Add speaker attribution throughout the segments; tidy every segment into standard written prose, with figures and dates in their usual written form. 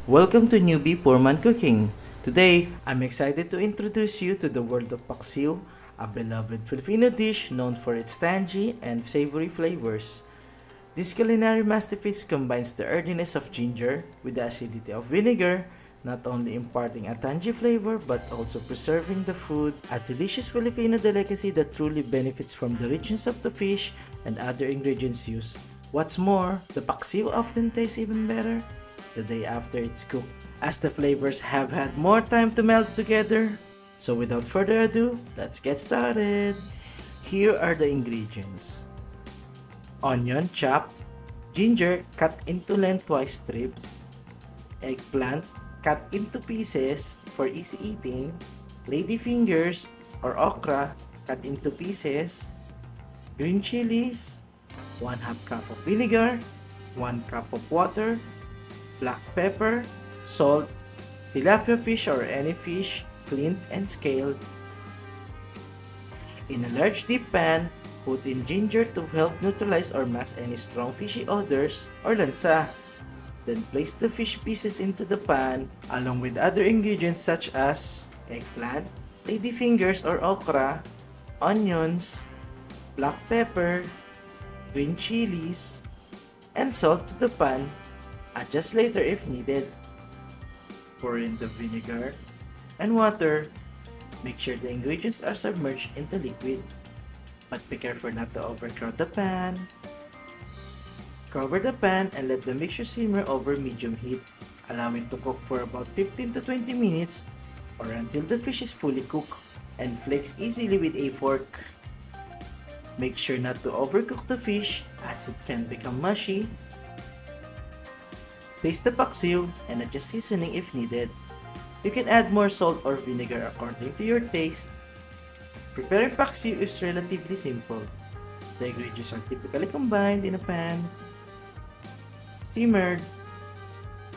Speaker 1: Welcome to Newbie Poorman Cooking. Today, I'm excited to introduce you to the world of Paksiw, a beloved Filipino dish known for its tangy and savory flavors. This culinary masterpiece combines the earthiness of ginger with the acidity of vinegar, not only imparting a tangy flavor but also preserving the food, a delicious Filipino delicacy that truly benefits from the richness of the fish and other ingredients used. What's more, the paksiw often tastes even better the day after it's cooked, as the flavors have had more time to melt together. So without further ado, let's get started. Here are the ingredients. Onion chopped, ginger cut into lengthwise strips, eggplant cut into pieces for easy eating, ladyfingers or okra cut into pieces, green chilies, 1/2 cup of vinegar, 1 cup of water, black pepper, salt, tilapia fish or any fish, cleaned and scaled. In a large deep pan, put in ginger to help neutralize or mask any strong fishy odors or lansa. Then place the fish pieces into the pan along with other ingredients such as eggplant, ladyfingers or okra, onions, black pepper, green chilies, and salt to the pan. Adjust later if needed. Pour in the vinegar and water. Make sure the ingredients are submerged in the liquid, but be careful not to overcrowd the pan. Cover the pan and let the mixture simmer over medium heat. Allow it to cook for about 15 to 20 minutes or until the fish is fully cooked and flakes easily with a fork. Make sure not to overcook the fish as it can become mushy. Taste the paksiw and adjust seasoning if needed. You can add more salt or vinegar according to your taste. Preparing paksiw is relatively simple. The ingredients are typically combined in a pan, simmered,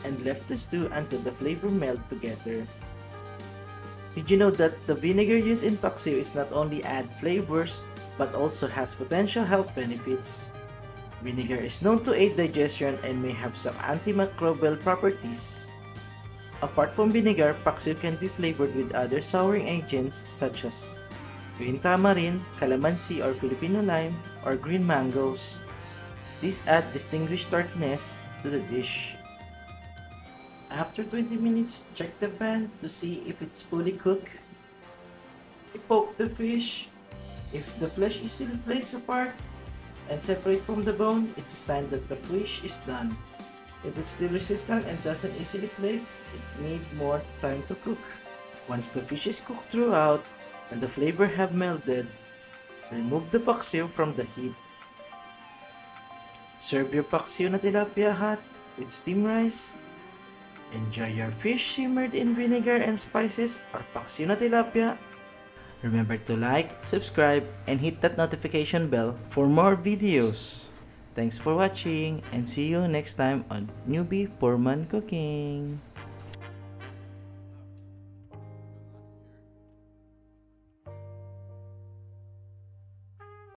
Speaker 1: and left to stew until the flavor melt together. Did you know that the vinegar used in paksiw is not only add flavors but also has potential health benefits? Vinegar is known to aid digestion and may have some antimicrobial properties. Apart from vinegar, paksiw can be flavored with other souring agents such as green tamarind, calamansi or Filipino lime, or green mangoes. These add distinguished tartness to the dish. After 20 minutes, check the pan to see if it's fully cooked. Poke the fish. If the flesh easily flakes apart and separate from the bone, it's a sign that the fish is done. If it's still resistant and doesn't easily flake, it needs more time to cook. Once the fish is cooked throughout and the flavor have melted, remove the paksiw from the heat. Serve your paksiw na tilapia hot with steamed rice. Enjoy your fish simmered in vinegar and spices or paksiw na tilapia. Remember to like, subscribe, and hit that notification bell for more videos. Thanks for watching and see you next time on Newbie Poorman Cooking.